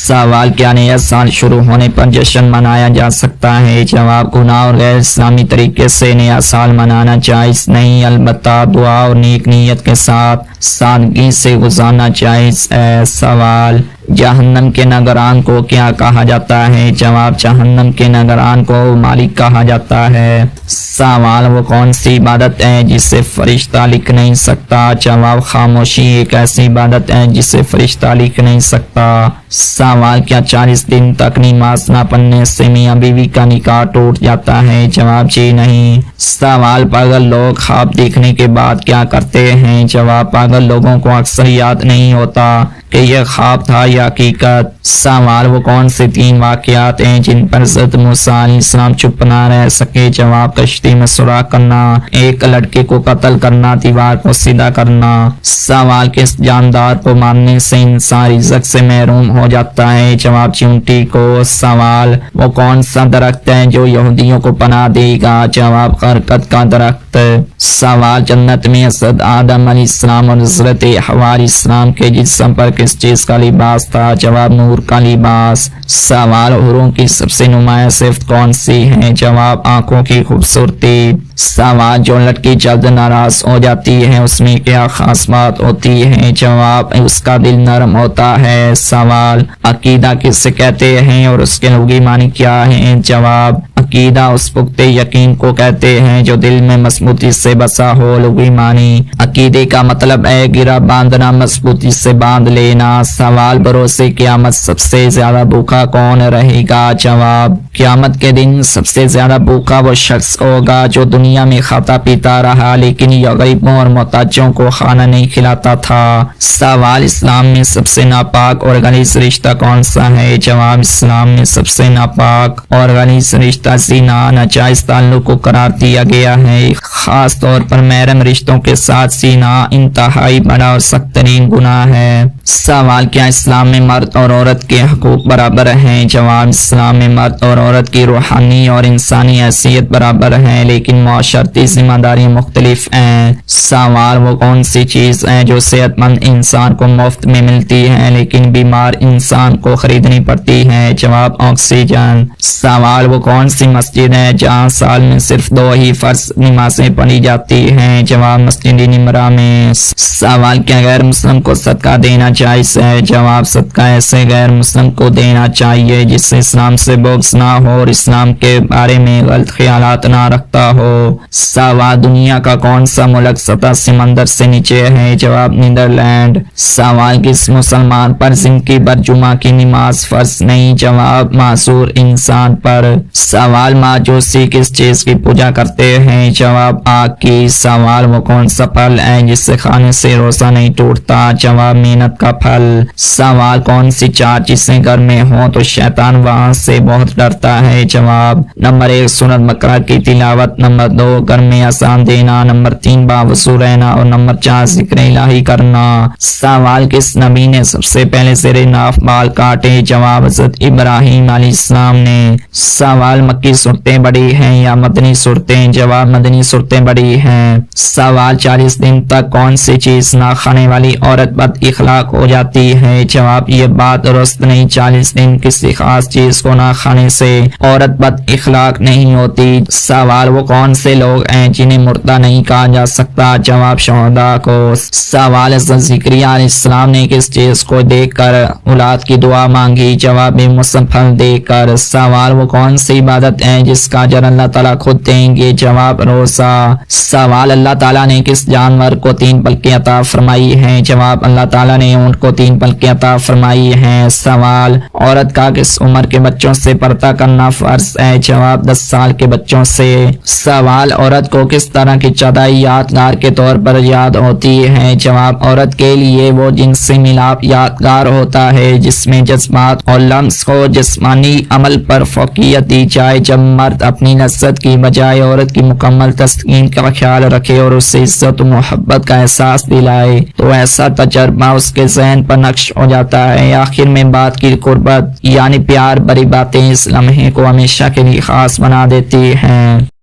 سوال: کیا نیا سال شروع ہونے پر جشن منایا جا سکتا ہے؟ جواب: گناہ اور غیر اسلامی طریقے سے نیا سال منانا جائز نہیں، البتہ دعا اور نیک نیت کے ساتھ سادگی سے گزارنا جائز ہے۔ سوال: جہنم کے نگران کو کیا کہا جاتا ہے؟ جواب: جہنم کے نگران کو مالک کہا جاتا ہے۔ سوال: وہ کون سی عبادت ہے جسے فرشتہ لکھ نہیں سکتا؟ جواب: خاموشی ایک ایسی عبادت ہے جسے فرشتہ لکھ نہیں سکتا۔ سوال: کیا 40 دن تک نماز نہ پڑھنے سے میاں بیوی کا نکاح ٹوٹ جاتا ہے؟ جواب: جی نہیں۔ سوال: پاگل لوگ خواب دیکھنے کے بعد کیا کرتے ہیں؟ جواب: پاگل لوگوں کو اکثر یاد نہیں ہوتا کہ یہ خواب تھا یا حقیقت۔ سوال: وہ کون سے 3 واقعات ہیں جن پر حضرت موسیٰ علیہ السلام چپ نہ رہ سکے؟ جواب: کشتی میں سوراخ کرنا، ایک لڑکے کو قتل کرنا، دیوار کو سیدھا کرنا۔ سوال: کس جاندار کو مارنے سے انسان رزق سے محروم ہو جاتا ہے؟ جواب: چیونٹی کو۔ سوال: وہ کون سا درخت ہے جو یہودیوں کو پناہ دے گا؟ جواب: برکت کا درخت۔ سوال: جنت میں حضرت آدم علیہ السلام اور حضرت حوا علیہ السلام کے جسم پر کس چیز کا لباس تھا؟ جواب: نور کا لباس۔ سوال: حوروں کی سب سے نمایاں صفت کون سی ہے؟ جواب: آنکھوں کی خوبصورتی۔ سوال: جو لڑکی جلد ناراض ہو جاتی ہے اس میں کیا خاص بات ہوتی ہے؟ جواب: اس کا دل نرم ہوتا ہے۔ سوال: عقیدہ کسے کہتے ہیں اور اس کے لغوی معنی کیا ہیں؟ جواب: عقیدہ اس پختہ یقین کو کہتے ہیں جو دل میں مضبوطی سے بسا ہو۔ لغوی معنی: عقیدے کا مطلب ہے گرہ باندھنا، مضبوطی سے باندھ لینا۔ سوال: بروز قیامت سب سے زیادہ بھوکا کون رہے گا؟ جواب: قیامت کے دن سب سے زیادہ بھوکا وہ شخص ہوگا جو دنیا میں کھاتا پیتا رہا لیکن غریبوں اور محتاجوں کو کھانا نہیں کھلاتا تھا۔ سوال: اسلام میں سب سے ناپاک اور غلیظ رشتہ کون سا ہے؟ جواب: اسلام میں سب سے ناپاک اور غلیظ رشتہ زنا، ناجائز تعلق کو قرار دیا گیا ہے۔ خاص طور پر محرم رشتوں کے ساتھ زنا انتہائی بڑا اور سخت ترین گناہ ہے۔ سوال: کیا اسلام میں مرد اور عورت کے حقوق برابر ہیں؟ جواب: اسلام میں مرد اور عورت کی روحانی اور انسانی حیثیت برابر ہے لیکن معاشرتی ذمہ داریاں مختلف ہیں۔ سوال: وہ کون سی چیز ہے جو صحت مند انسان کو مفت میں ملتی ہے لیکن بیمار انسان کو خریدنی پڑتی ہے؟ جواب: آکسیجن۔ سوال: وہ کون سی مسجد ہے جہاں سال میں صرف 2 ہی فرض نمازیں پڑھی جاتی ہیں؟ جواب: مسجد نمرہ میں۔ سوال: کیا غیر مسلم کو صدقہ دینا جائز ہے؟ جواب: صدقہ ایسے غیر مسلم کو دینا چاہیے جس سے اسلام سے بغض نہ ہو اور اسلام کے بارے میں غلط خیالات نہ رکھتا ہو۔ سوال: دنیا کا کون سا ملک سطح سمندر سے نیچے ہے؟ جواب: نیدرلینڈ۔ سوال: کس مسلمان پر زندگی بھر جمعہ کی نماز فرض نہیں؟ جواب: معذور انسان پر۔ سوال: ماجوسی کس چیز کی پوجا کرتے ہیں؟ جواب: آگ کی۔ سوال: وہ کون سا پھل ہے جس سے کھانے سے روزہ نہیں ٹوٹتا؟ جواب: محنت کا پھل۔ سوال: کون سی 4 چیزیں گھر میں ہوں تو شیطان وہاں سے بہت ڈرتا ہے؟ جواب: نمبر 1 سورۃ بقرہ کی تلاوت، نمبر 2 گھر میں اذان دینا، نمبر 3 باوضو رہنا اور نمبر 4 ذکر الہی کرنا۔ سوال: کس نبی نے سب سے پہلے زیر ناف بال کاٹے؟ جواب: حضرت ابراہیم علیہ السلام نے۔ سوال: مکی صورتیں بڑی ہیں یا مدنی صورتیں؟ جواب: مدنی صورتیں بڑی ہیں۔ سوال: 40 دن تک کون سی چیز نہ کھانے والی عورت بد اخلاق ہو جاتی ہے؟ جواب: یہ بات درست نہیں، 40 دن کسی خاص چیز کو نہ کھانے سے عورت بد اخلاق نہیں ہوتی۔ سوال: وہ کون سے لوگ ہیں جنہیں مردہ نہیں کہا جا سکتا؟ جواب: شہداء کو۔ سوال: حضرت زکریا علیہ السلام نے کس چیز کو دیکھ کر اولاد کی دعا مانگی؟ جواب: موسم پھل دیکھ کر۔ سوال: وہ کون سی عبادت ہے جس کا اجر اللہ تعالیٰ خود دیں گے؟ جواب: روزہ۔ سوال: اللہ تعالیٰ نے کس جانور کو 3 پلکیں عطا فرمائی ہیں؟ جواب: اللہ تعالیٰ نے اونٹ کو 3 پلکیں عطا فرمائی ہیں۔ سوال: عورت کا کس عمر کے بچوں سے پردہ کرنا فرض ہے؟ جواب: 10 سال کے بچوں سے۔ سوال: عورت کو کس طرح کی چدائی یادگار کے طور پر یاد ہوتی ہے؟ جواب: عورت کے لیے وہ جنس سے ملاپ یادگار ہوتا ہے جس میں جذبات اور لمس کو جسمانی عمل پر فوقیت دی جائے۔ جب مرد اپنی لذت کی بجائے عورت کی مکمل تسکین کا خیال رکھے اور اسے عزت و محبت کا احساس دلائے تو ایسا تجربہ اس کے ذہن پر نقش ہو جاتا ہے۔ آخر میں بات کی قربت یعنی پیار بری باتیں اس لمحے کو ہمیشہ کے لیے خاص بنا دیتی ہیں۔